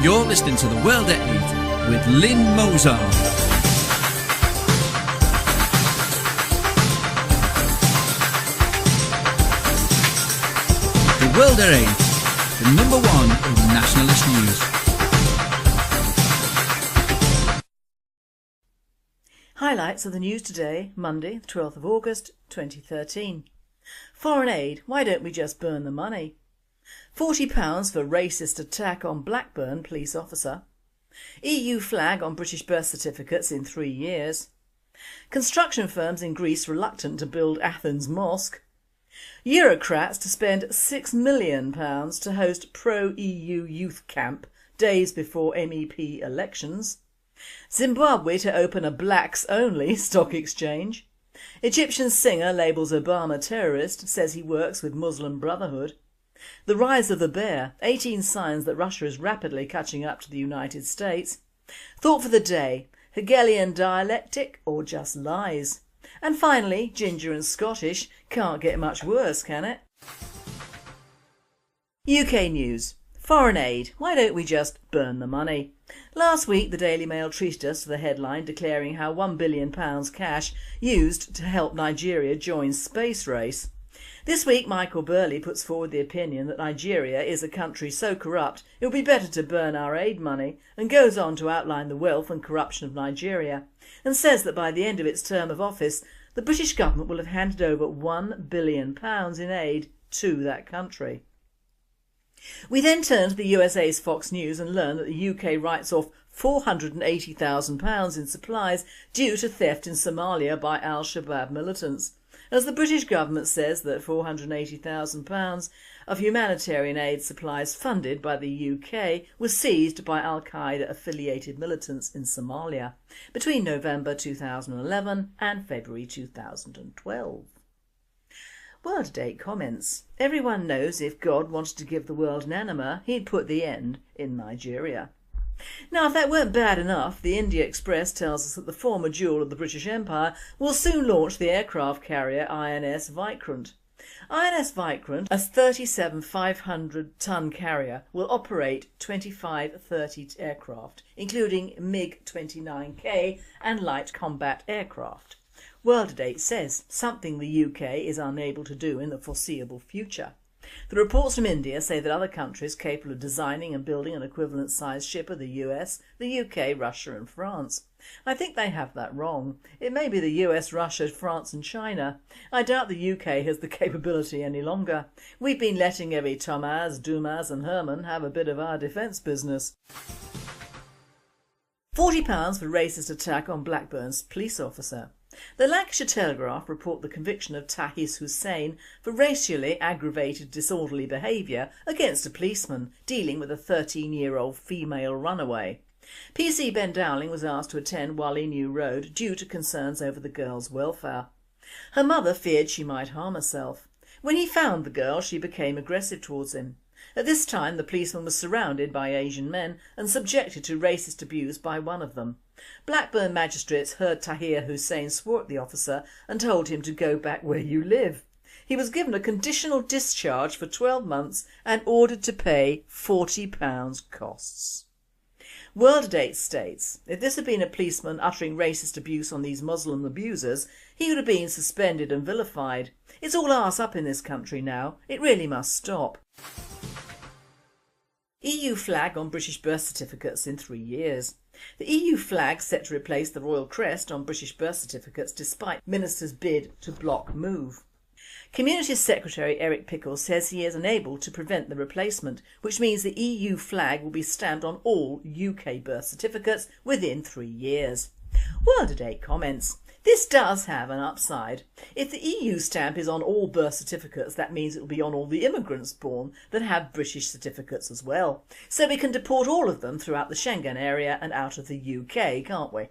You're listening to The World at 8 with Lynne Mozart. The World at 8, the number one in nationalist news. Highlights of the news today, Monday, the 12th of August 2013. Foreign aid, why don't we just burn the money? £40 for racist attack on Blackburn police officer. EU flag on British birth certificates in 3 years. Construction firms in Greece reluctant to build Athens mosque. Eurocrats to spend £6 million to host pro-EU youth camp days before MEP elections. Zimbabwe to open a blacks-only stock exchange. Egyptian singer labels Obama terrorist, says he works with Muslim Brotherhood. The rise of the bear, 18 signs that Russia is rapidly catching up to the United States. Thought for the day, Hegelian dialectic or just lies? And finally, Ginger and Scottish, can't get much worse, can it? UK news. Foreign aid, why don't we just burn the money? Last week the Daily Mail treated us to the headline declaring how £1 billion cash used to help Nigeria join space race. This week Michael Burley puts forward the opinion that Nigeria is a country so corrupt it would be better to burn our aid money, and goes on to outline the wealth and corruption of Nigeria, and says that by the end of its term of office the British government will have handed over £1 billion in aid to that country. We then turn to the USA's Fox News and learn that the UK writes off £480,000 in supplies due to theft in Somalia by al-Shabaab militants, as the British government says that £480,000 of humanitarian aid supplies funded by the UK was seized by al-Qaeda affiliated militants in Somalia between November 2011 and February 2012. World at 8 comments. Everyone knows if God wanted to give the world an enema, he'd put the end in Nigeria. Now, if that weren't bad enough, the India Express tells us that the former jewel of the British Empire will soon launch the aircraft carrier INS Vikrant. INS Vikrant, a 37 500-ton carrier, will operate 25-30 aircraft, including MiG-29K and light combat aircraft. World at 8 says something the UK is unable to do in the foreseeable future. The reports from India say that other countries capable of designing and building an equivalent sized ship are the US, the UK, Russia and France. I think they have that wrong. It may be the US, Russia, France and China. I doubt the UK has the capability any longer. We've been letting every Thomas, Dumas and Herman have a bit of our defence business. £40 for racist attack on Blackburn's police officer. The Lancashire Telegraph report the conviction of Tahis Hussain for racially aggravated disorderly behaviour against a policeman dealing with a 13-year-old female runaway. PC Ben Dowling was asked to attend Wally New Road due to concerns over the girl's welfare. Her mother feared she might harm herself. When he found the girl, she became aggressive towards him. At this time the policeman was surrounded by Asian men and subjected to racist abuse by one of them. Blackburn magistrates heard Tahir Hussain swore at the officer and told him to go back where you live. He was given a conditional discharge for 12 months and ordered to pay £40 costs. World at 8 states, if this had been a policeman uttering racist abuse on these Muslim abusers, he would have been suspended and vilified. It's all arse up in this country now. It really must stop. EU flag on British birth certificates in 3 years. The EU flag set to replace the royal crest on British birth certificates despite ministers' bid to block move. Communities Secretary Eric Pickle says he is unable to prevent the replacement, which means the EU flag will be stamped on all UK birth certificates within 3 years. World at 8 comments. This does have an upside. If the EU stamp is on all birth certificates, that means it will be on all the immigrants born that have British certificates as well. So we can deport all of them throughout the Schengen area and out of the UK, can't we?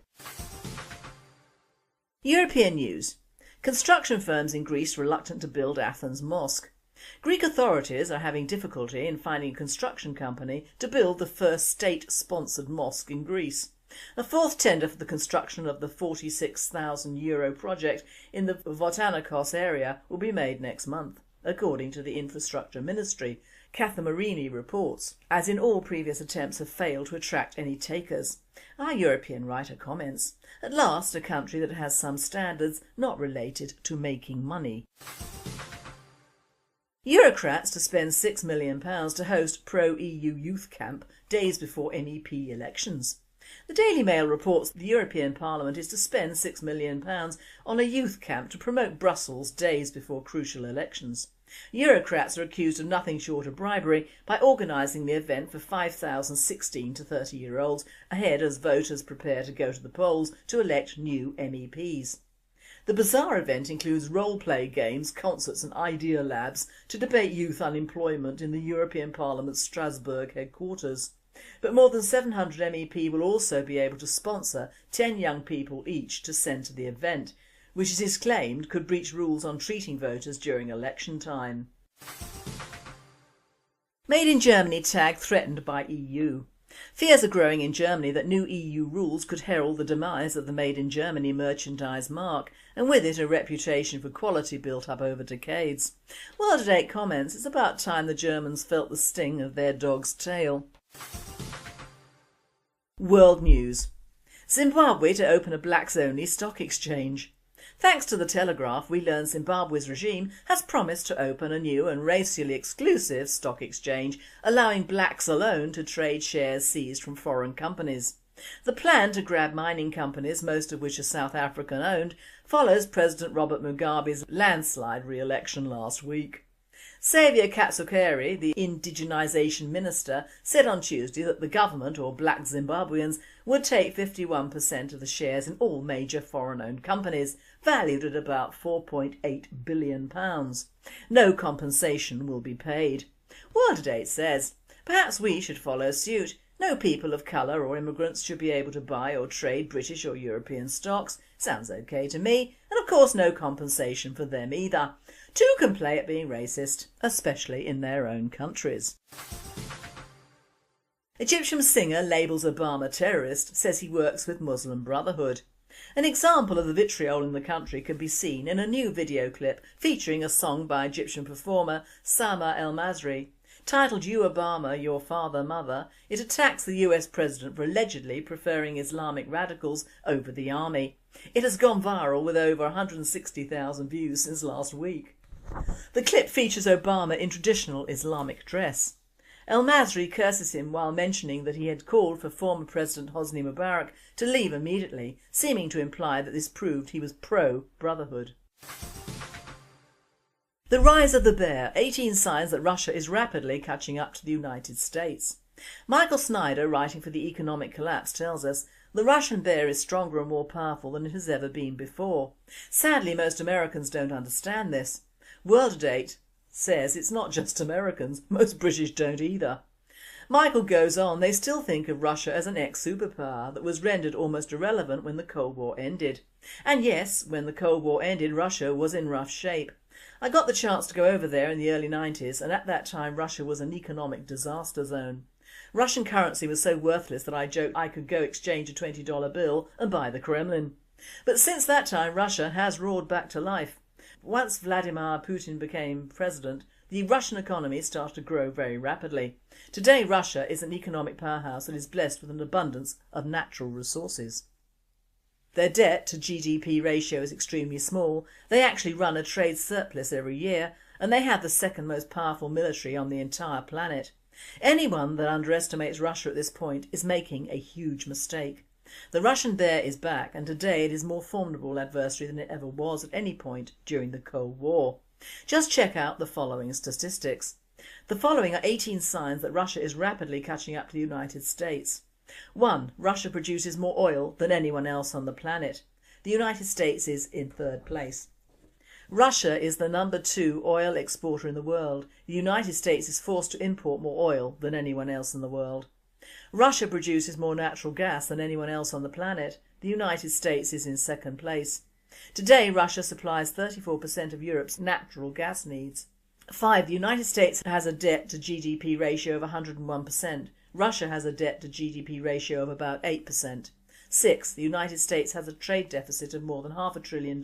European news. Construction firms in Greece reluctant to build Athens mosque. Greek authorities are having difficulty in finding a construction company to build the first state-sponsored mosque in Greece. A fourth tender for the construction of the €46,000 project in the Votanakos area will be made next month. according to the Infrastructure Ministry, Marini reports, as in all previous attempts have failed to attract any takers. Our European writer comments, at last a country that has some standards not related to making money. Eurocrats to spend £6 million to host pro-EU youth camp days before MEP elections. The Daily Mail reports that the European Parliament is to spend £6 million on a youth camp to promote Brussels days before crucial elections. Eurocrats are accused of nothing short of bribery by organising the event for 5,000 16 to 30-year-olds ahead as voters prepare to go to the polls to elect new MEPs. The bizarre event includes role-play games, concerts and idea labs to debate youth unemployment in the European Parliament's Strasbourg headquarters. But more than 700 MEP will also be able to sponsor 10 young people each to send to the event, which it is claimed could breach rules on treating voters during election time. Made in Germany tag threatened by EU. Fears are growing in Germany that new EU rules could herald the demise of the Made in Germany merchandise mark, and with it a reputation for quality built up over decades. World at 8 comments, it's about time the Germans felt the sting of their dog's tail. World news. Zimbabwe to open a blacks-only stock exchange. Thanks to the Telegraph, we learn Zimbabwe's regime has promised to open a new and racially exclusive stock exchange, allowing blacks alone to trade shares seized from foreign companies. The plan to grab mining companies, most of which are South African owned, follows President Robert Mugabe's landslide re-election last week. Xavier Katsukeri, the indigenisation minister, said on Tuesday that the government, or black Zimbabweans, would take 51% of the shares in all major foreign-owned companies, valued at about £4.8 billion. No compensation will be paid. World at 8 says, perhaps we should follow suit. No people of colour or immigrants should be able to buy or trade British or European stocks. Sounds okay to me. And of course no compensation for them either. Two can play at being racist, especially in their own countries. Egyptian singer labels Obama terrorist, says he works with Muslim Brotherhood. An example of the vitriol in the country can be seen in a new video clip featuring a song by Egyptian performer Sama El Masri. Titled You Obama, Your Father, Mother, it attacks the US president for allegedly preferring Islamic radicals over the army. It has gone viral with over 160,000 views since last week. The clip features Obama in traditional Islamic dress. El Masri curses him while mentioning that he had called for former President Hosni Mubarak to leave immediately, seeming to imply that this proved he was pro-Brotherhood. The rise of the bear, 18 signs that Russia is rapidly catching up to the United States. Michael Snyder, writing for The Economic Collapse, tells us the Russian bear is stronger and more powerful than it has ever been before. Sadly, most Americans don't understand this. World at 8 says it's not just Americans, most British don't either. Michael goes on, they still think of Russia as an ex-superpower that was rendered almost irrelevant when the Cold War ended. And yes, when the Cold War ended, Russia was in rough shape. I got the chance to go over there in the early 90s, and at that time Russia was an economic disaster zone. Russian currency was so worthless that I joked I could go exchange a $20 bill and buy the Kremlin. But since that time Russia has roared back to life. Once Vladimir Putin became president, the Russian economy started to grow very rapidly. Today Russia is an economic powerhouse that is blessed with an abundance of natural resources. Their debt to GDP ratio is extremely small, they actually run a trade surplus every year, and they have the second most powerful military on the entire planet. Anyone that underestimates Russia at this point is making a huge mistake. The Russian bear is back, and today it is more formidable adversary than it ever was at any point during the Cold War. Just check out the following statistics. The following are 18 signs that Russia is rapidly catching up to the United States. 1. Russia produces more oil than anyone else on the planet. The United States is in third place. Russia is the number 2 oil exporter in the world. The United States is forced to import more oil than anyone else in the world. Russia produces more natural gas than anyone else on the planet. The United States is in second place. Today Russia supplies 34% of Europe's natural gas needs. 5. The United States has a debt to GDP ratio of 101%. Russia has a debt to GDP ratio of about 8%. 6. The United States has a trade deficit of more than $500 billion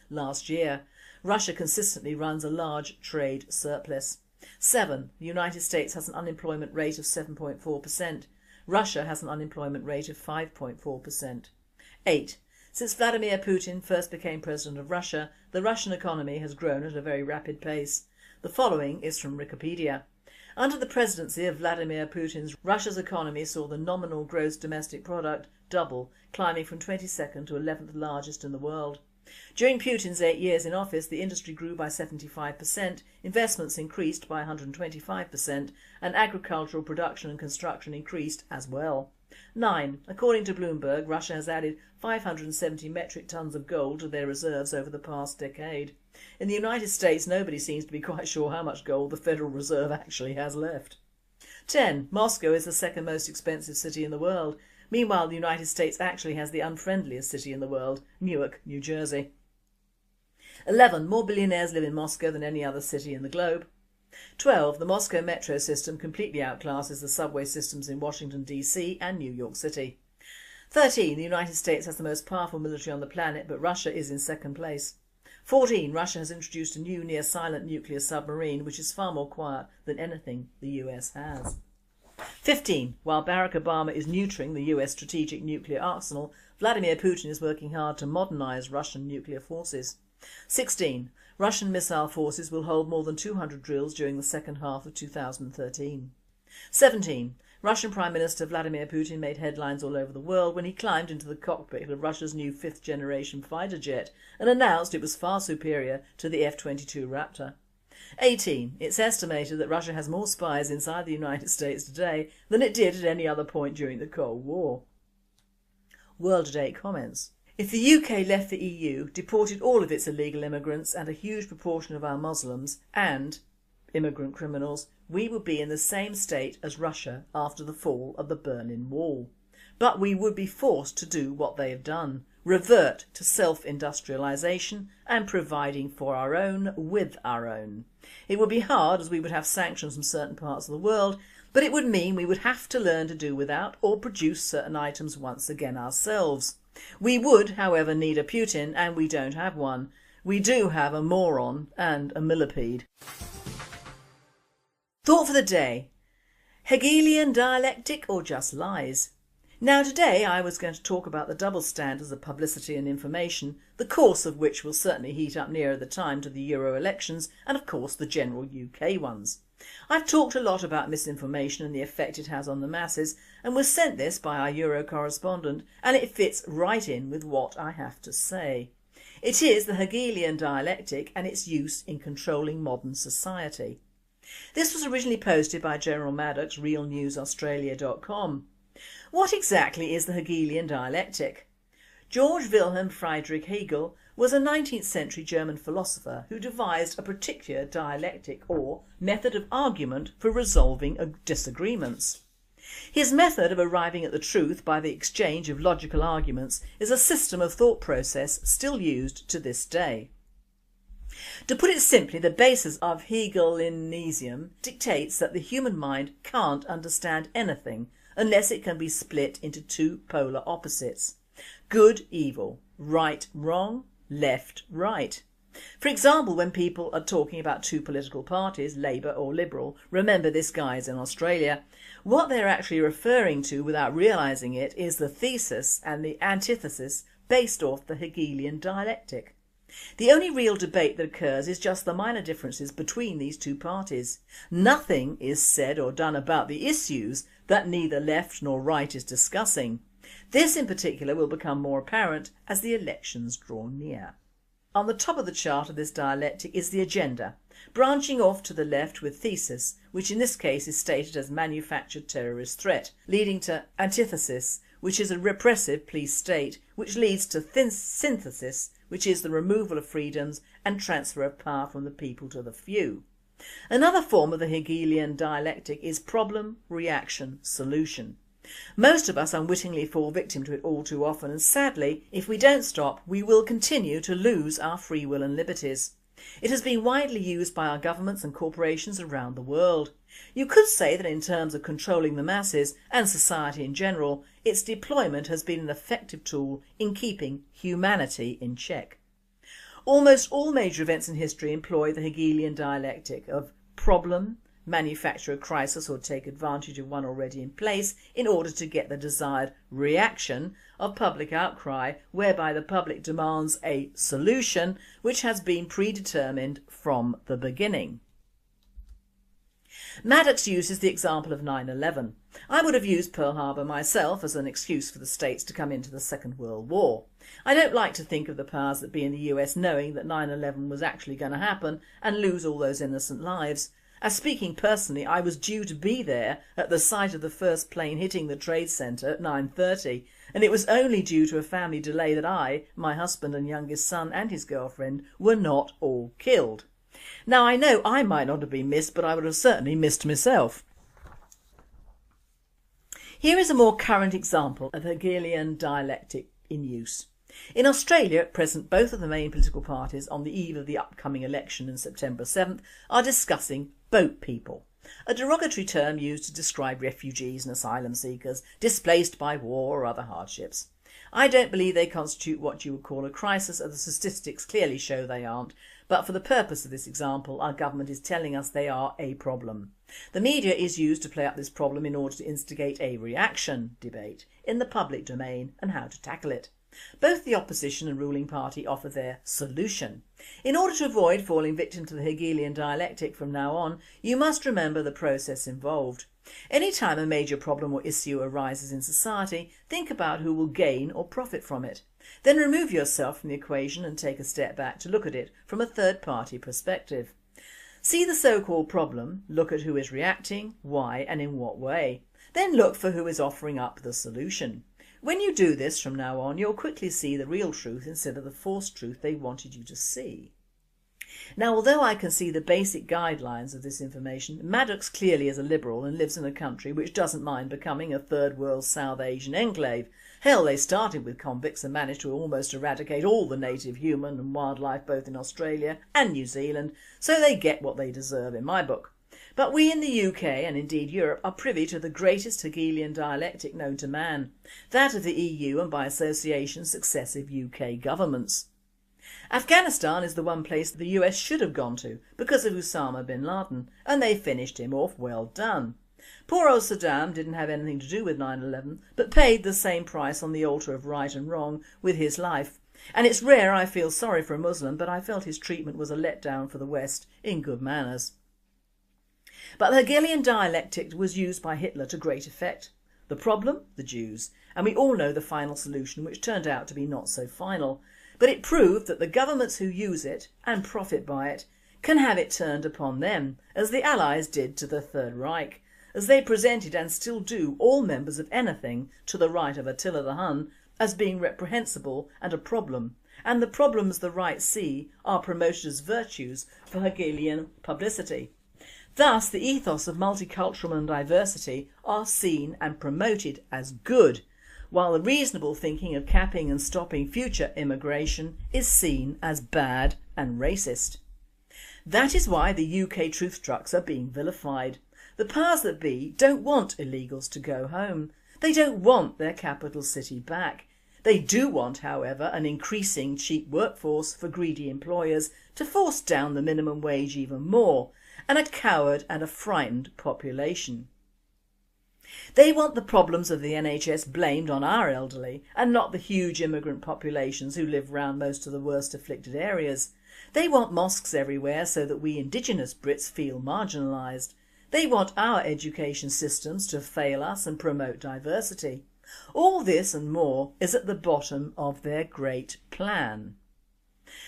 last year. Russia consistently runs a large trade surplus. 7. The United States has an unemployment rate of 7.4%. Russia has an unemployment rate of 5.4%. 8. Since Vladimir Putin first became president of Russia, the Russian economy has grown at a very rapid pace. The following is from Wikipedia. Under the presidency of Vladimir Putin, Russia's economy saw the nominal gross domestic product double, climbing from 22nd to 11th largest in the world. During Putin's 8 years in office, the industry grew by 75%, investments increased by 125%, and agricultural production and construction increased as well. 9. According to Bloomberg, Russia has added 570 metric tonnes of gold to their reserves over the past decade. In the United States, nobody seems to be quite sure how much gold the Federal Reserve actually has left. 10. Moscow is the second most expensive city in the world. Meanwhile, the United States actually has the unfriendliest city in the world, Newark, New Jersey. 11. More billionaires live in Moscow than any other city in the globe. 12. The Moscow metro system completely outclasses the subway systems in Washington DC and New York City. 13. The United States has the most powerful military on the planet, but Russia is in second place. 14. Russia has introduced a new near-silent nuclear submarine which is far more quiet than anything the US has. 15. While Barack Obama is neutering the US strategic nuclear arsenal, Vladimir Putin is working hard to modernise Russian nuclear forces. 16. Russian missile forces will hold more than 200 drills during the second half of 2013. 17. Russian Prime Minister Vladimir Putin made headlines all over the world when he climbed into the cockpit of Russia's new 5th generation fighter jet and announced it was far superior to the F-22 Raptor. 18. It's estimated that Russia has more spies inside the United States today than it did at any other point during the Cold War. World at 8 comments. If the UK left the EU, deported all of its illegal immigrants and a huge proportion of our Muslims and immigrant criminals, we would be in the same state as Russia after the fall of the Berlin Wall. But we would be forced to do what they have done, revert to self-industrialisation and providing for our own with our own. It would be hard as we would have sanctions from certain parts of the world, but it would mean we would have to learn to do without or produce certain items once again ourselves. We would, however, need a Putin, and we don't have one. We do have a moron and a millipede. Thought for the day. Hegelian dialectic or just lies? Now today I was going to talk about the double standards of publicity and information, the course of which will certainly heat up nearer the time to the Euro elections and of course the general UK ones. I've talked a lot about misinformation and the effect it has on the masses and was sent this by our Euro correspondent, and it fits right in with what I have to say. It is the Hegelian dialectic and its use in controlling modern society. This was originally posted by General Maddox, realnewsaustralia.com. What exactly is the Hegelian dialectic? Georg Wilhelm Friedrich Hegel was a 19th century German philosopher who devised a particular dialectic or method of argument for resolving disagreements. His method of arriving at the truth by the exchange of logical arguments is a system of thought process still used to this day. To put it simply, the basis of Hegelianism dictates that the human mind can't understand anything unless it can be split into two polar opposites: good, evil, right, wrong, left, right. For example, when people are talking about two political parties, Labour or Liberal, remember this guy's in Australia, what they're actually referring to without realising it is the thesis and the antithesis based off the Hegelian dialectic. The only real debate that occurs is just the minor differences between these two parties. Nothing is said or done about the issues that neither left nor right is discussing. This in particular will become more apparent as the elections draw near. On the top of the chart of this dialectic is the agenda, branching off to the left with thesis, which in this case is stated as manufactured terrorist threat, leading to antithesis, which is a repressive police state, which leads to synthesis, which is the removal of freedoms and transfer of power from the people to the few. Another form of the Hegelian dialectic is problem, reaction, solution. Most of us unwittingly fall victim to it all too often, and sadly, if we don't stop, we will continue to lose our free will and liberties. It has been widely used by our governments and corporations around the world. You could say that in terms of controlling the masses and society in general, its deployment has been an effective tool in keeping humanity in check. Almost all major events in history employ the Hegelian dialectic of problem, manufacture a crisis or take advantage of one already in place in order to get the desired reaction of public outcry, whereby the public demands a solution which has been predetermined from the beginning. Maddox uses the example of 9/11. I would have used Pearl Harbor myself as an excuse for the States to come into the Second World War. I don't like to think of the powers that be in the US knowing that 9/11 was actually going to happen and lose all those innocent lives. As speaking personally, I was due to be there at the site of the first plane hitting the Trade Center at 9:30, and it was only due to a family delay that I, my husband and youngest son and his girlfriend were not all killed. Now I know I might not have been missed, but I would have certainly missed myself. Here is a more current example of Hegelian dialectic in use. In Australia at present, both of the main political parties on the eve of the upcoming election on September 7th are discussing boat people, a derogatory term used to describe refugees and asylum seekers displaced by war or other hardships. I don't believe they constitute what you would call a crisis, as the statistics clearly show they aren't, but for the purpose of this example our government is telling us they are a problem. The media is used to play up this problem in order to instigate a reaction debate in the public domain and how to tackle it. Both the opposition and ruling party offer their solution. In order to avoid falling victim to the Hegelian dialectic from now on, you must remember the process involved. Any time a major problem or issue arises in society, think about who will gain or profit from it. Then remove yourself from the equation and take a step back to look at it from a third-party perspective. See the so-called problem, look at who is reacting, why and in what way. Then look for who is offering up the solution. When you do this from now on, you'll quickly see the real truth instead of the forced truth they wanted you to see. Now, although I can see the basic guidelines of this information, Maddox clearly is a liberal and lives in a country which doesn't mind becoming a third world South Asian enclave. Hell, they started with convicts and managed to almost eradicate all the native human and wildlife both in Australia and New Zealand, so they get what they deserve in my book. But we in the UK and indeed Europe are privy to the greatest Hegelian dialectic known to man, that of the EU and by association successive UK governments. Afghanistan is the one place the US should have gone to because of Osama bin Laden, and they finished him off well done. Poor old Saddam didn't have anything to do with 9/11 but paid the same price on the altar of right and wrong with his life. And it's rare I feel sorry for a Muslim, but I felt his treatment was a letdown for the West in good manners. But the Hegelian dialectic was used by Hitler to great effect. The problem? The Jews. And we all know the final solution, which turned out to be not so final. But it proved that the governments who use it and profit by it can have it turned upon them, as the Allies did to the Third Reich, as they presented and still do all members of anything to the right of Attila the Hun as being reprehensible and a problem, and the problems the right see are promoted as virtues for Hegelian publicity. Thus the ethos of multiculturalism and diversity are seen and promoted as good, while the reasonable thinking of capping and stopping future immigration is seen as bad and racist. That is why the UK truth trucks are being vilified. The powers that be don't want illegals to go home. They don't want their capital city back. They do want, however, an increasing cheap workforce for greedy employers to force down the minimum wage even more, and a coward and a frightened population. They want the problems of the NHS blamed on our elderly and not the huge immigrant populations who live round most of the worst afflicted areas. They want mosques everywhere so that we indigenous Brits feel marginalised. They want our education systems to fail us and promote diversity. All this and more is at the bottom of their great plan.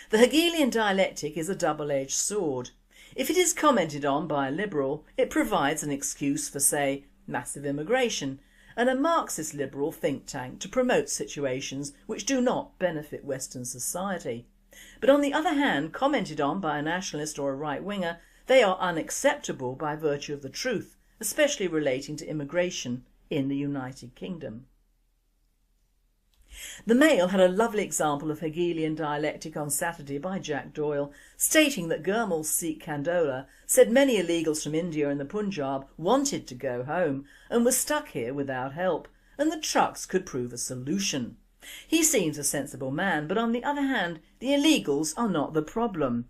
The Hegelian dialectic is a double-edged sword. If it is commented on by a liberal, it provides an excuse for, say, massive immigration, and a Marxist liberal think tank to promote situations which do not benefit Western society. But on the other hand, commented on by a nationalist or a right-winger, they are unacceptable by virtue of the truth, especially relating to immigration in the United Kingdom. The Mail had a lovely example of Hegelian dialectic on Saturday by Jack Doyle, stating that Gurmal Sikh Kandola said many illegals from India and the Punjab wanted to go home and were stuck here without help, and the trucks could prove a solution. He seems a sensible man, but on the other hand, the illegals are not the problem.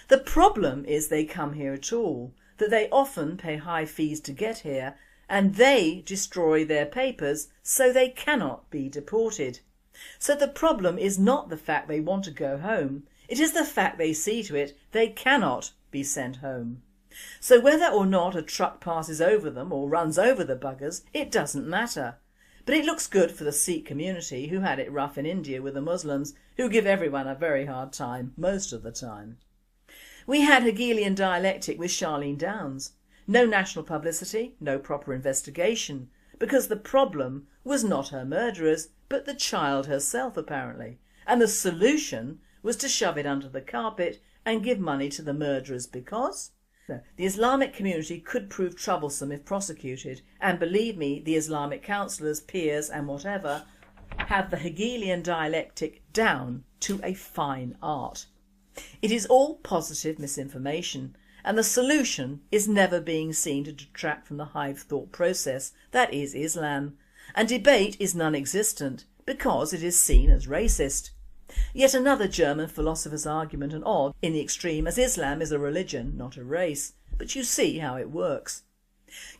The problem is they come here at all, that they often pay high fees to get here, and they destroy their papers so they cannot be deported. So the problem is not the fact they want to go home, it is the fact they see to it they cannot be sent home. So whether or not a truck passes over them or runs over the buggers, it doesn't matter. But it looks good for the Sikh community who had it rough in India with the Muslims, who give everyone a very hard time most of the time. We had Hegelian dialectic with Charlene Downs. No national publicity, no proper investigation, because the problem was not her murderers but the child herself apparently, and the solution was to shove it under the carpet and give money to the murderers because the Islamic community could prove troublesome if prosecuted, and believe me, the Islamic counsellors, peers and whatever have the Hegelian dialectic down to a fine art. It is all positive misinformation, and the solution is never being seen to detract from the hive thought process that is Islam, and debate is non-existent because it is seen as racist. Yet another German philosopher's argument, and odd in the extreme, as Islam is a religion, not a race, but you see how it works.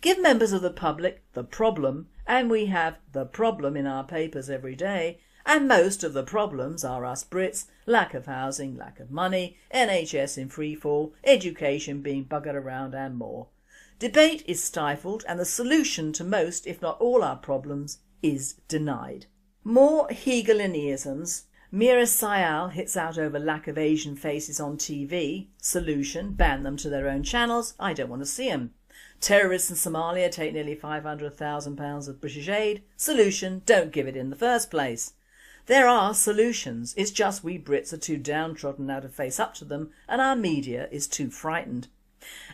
Give members of the public the problem, and we have the problem in our papers every day, and most of the problems are us Brits: lack of housing, lack of money, NHS in freefall, education being buggered around and more. Debate is stifled and the solution to most, if not all our problems is denied. More Hegelianisms. Mira Sayal hits out over lack of Asian faces on TV. Solution: ban them to their own channels. I don't want to see them. Terrorists in Somalia take nearly £500,000 of British aid. Solution: don't give it in the first place. There are solutions, it's just we Brits are too downtrodden now to face up to them, and our media is too frightened.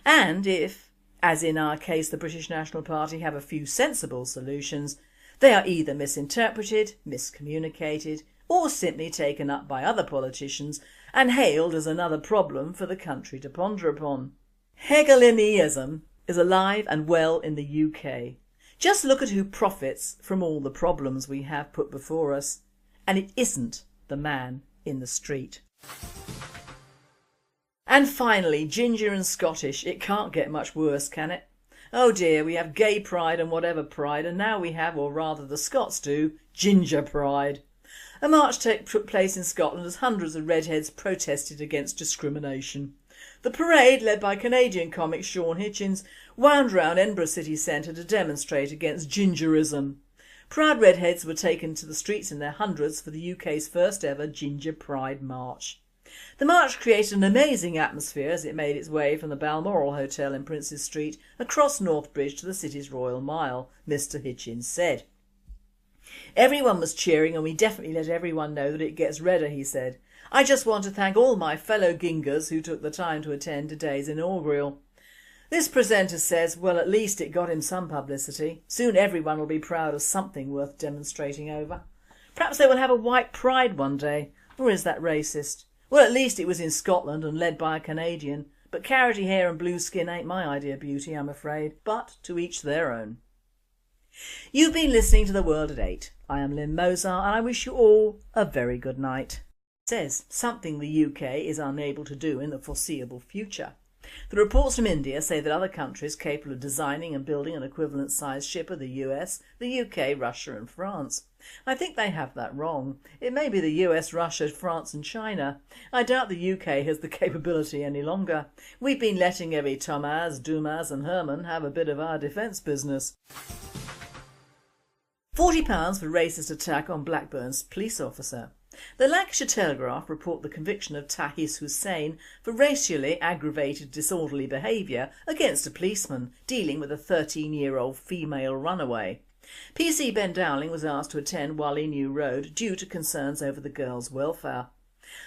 And if, as in our case, the British National Party have a few sensible solutions, they are either misinterpreted, miscommunicated, or simply taken up by other politicians and hailed as another problem for the country to ponder upon. Hegelianism is alive and well in the UK. Just look at who profits from all the problems we have put before us, and it isn't the man in the street. And finally, ginger and Scottish, it can't get much worse, can it? Oh dear, we have gay pride and whatever pride, and now we have, or rather the Scots do, ginger pride. A march took place in Scotland as hundreds of redheads protested against discrimination. The parade, led by Canadian comic Sean Hitchens, wound round Edinburgh city centre to demonstrate against gingerism. Proud redheads were taken to the streets in their hundreds for the UK's first ever Ginger Pride March. The march created an amazing atmosphere as it made its way from the Balmoral Hotel in Princes Street across North Bridge to the city's Royal Mile, Mr Hitchens said. Everyone was cheering and we definitely let everyone know that it gets redder, he said. I just want to thank all my fellow gingers who took the time to attend today's inaugural. This presenter says, well, at least it got him some publicity. Soon everyone will be proud of something worth demonstrating over. Perhaps they will have a white pride one day. Or is that racist? Well, at least it was in Scotland and led by a Canadian. But carroty hair and blue skin ain't my idea of beauty, I'm afraid. But to each their own. You've been listening to The World at 8. I am Lynne Mozart and I wish you all a very good night. It says something the UK is unable to do in the foreseeable future. The reports from India say that other countries capable of designing and building an equivalent sized ship are the US, the UK, Russia and France. I think they have that wrong. It may be the US, Russia, France and China. I doubt the UK has the capability any longer. We've been letting every Thomas, Dumas and Herman have a bit of our defence business. £40 for racist attack on Blackburn's police officer. The Lancashire Telegraph report the conviction of Tahis Hussain for racially aggravated disorderly behaviour against a policeman dealing with a 13-year-old female runaway. PC Ben Dowling was asked to attend Whalley New Road due to concerns over the girl's welfare.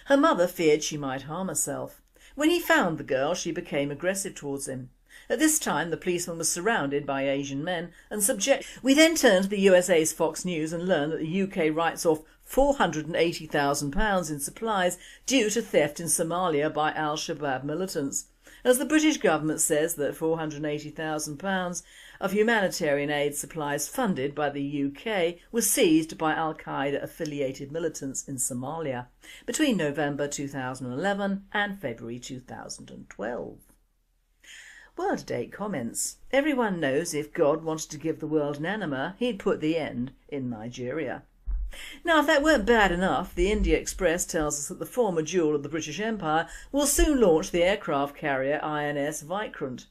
Her mother feared she might harm herself. When he found the girl, she became aggressive towards him. At this time the policeman was surrounded by Asian men and subject. We then turned to the USA's Fox News and learned that the UK writes off £480,000 in supplies due to theft in Somalia by al-Shabaab militants. as the British government says that £480,000 of humanitarian aid supplies funded by the UK was seized by Al-Qaeda affiliated militants in Somalia between November 2011 and February 2012. World Date comments. Everyone knows if God wanted to give the world an enema, he'd put the end in Nigeria. Now, if that weren't bad enough, the India Express tells us that the former jewel of the British Empire will soon launch the aircraft carrier INS Vikrant.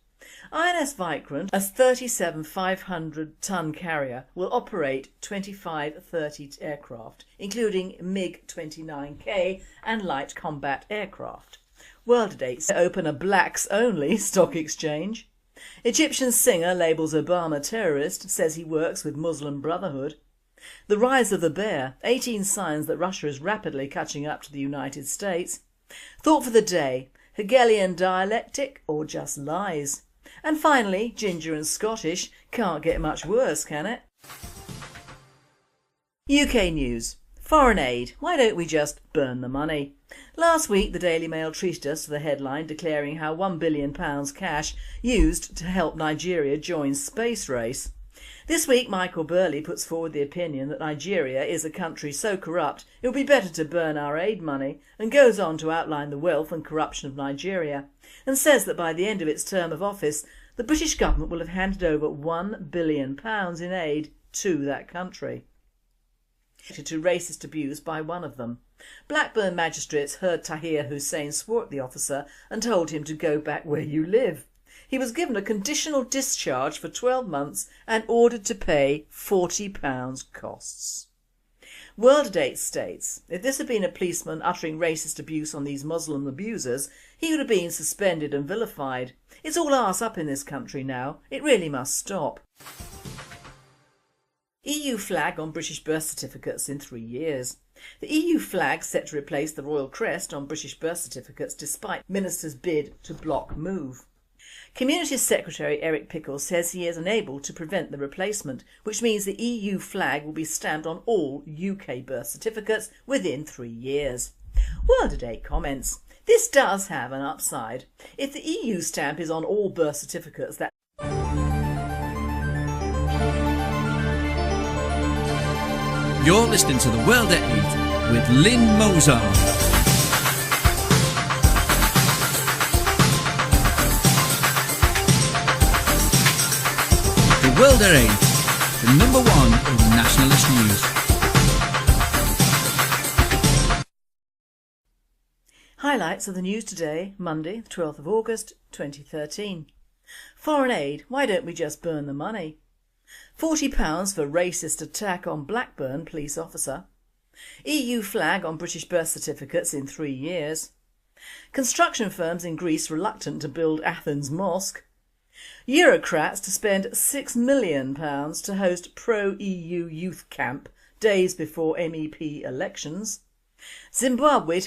INS Vikrant, a 37,500-ton carrier, will operate 25-30 aircraft, including MiG-29K and light combat aircraft. World Dates open a blacks-only stock exchange. Egyptian singer labels Obama terrorist, says he works with Muslim Brotherhood. The rise of the bear, 18 signs that Russia is rapidly catching up to the United States. Thought for the day, Hegelian dialectic or just lies? And finally, ginger and Scottish, can't get much worse, can it? UK news. Foreign aid, why don't we just burn the money? Last week the Daily Mail treated us to the headline declaring how £1 billion cash used to help Nigeria join space race. This week Michael Burley puts forward the opinion that Nigeria is a country so corrupt it would be better to burn our aid money, and goes on to outline the wealth and corruption of Nigeria, and says that by the end of its term of office the British government will have handed over £1 billion in aid to that country. To racist abuse by one of them. Blackburn magistrates heard Hussain swore at the officer and told him to go back where you live. He was given a conditional discharge for 12 months and ordered to pay £40 costs. World Date states, if this had been a policeman uttering racist abuse on these Muslim abusers, he would have been suspended and vilified. It's all arse up in this country now. It really must stop. EU flag on British birth certificates in 3 years. The EU flag set to replace the royal crest on British birth certificates despite ministers' bid to block move. Communities Secretary Eric Pickle says he is unable to prevent the replacement, which means the EU flag will be stamped on all UK birth certificates within 3 years. World Date comments. This does have an upside. If the EU stamp is on all birth certificates, that You're listening to The World at 8 with Lynne Mozart. The World at 8, the number one in nationalist news. Highlights of the news today, Monday, the 12th of August 2013. Foreign aid, why don't we just burn the money? £40 for racist attack on Blackburn police officer. EU flag on British birth certificates in 3 years. Construction firms in Greece reluctant to build Athens mosque. Eurocrats to spend £6 million to host pro-EU youth camp days before MEP elections. Zimbabwe to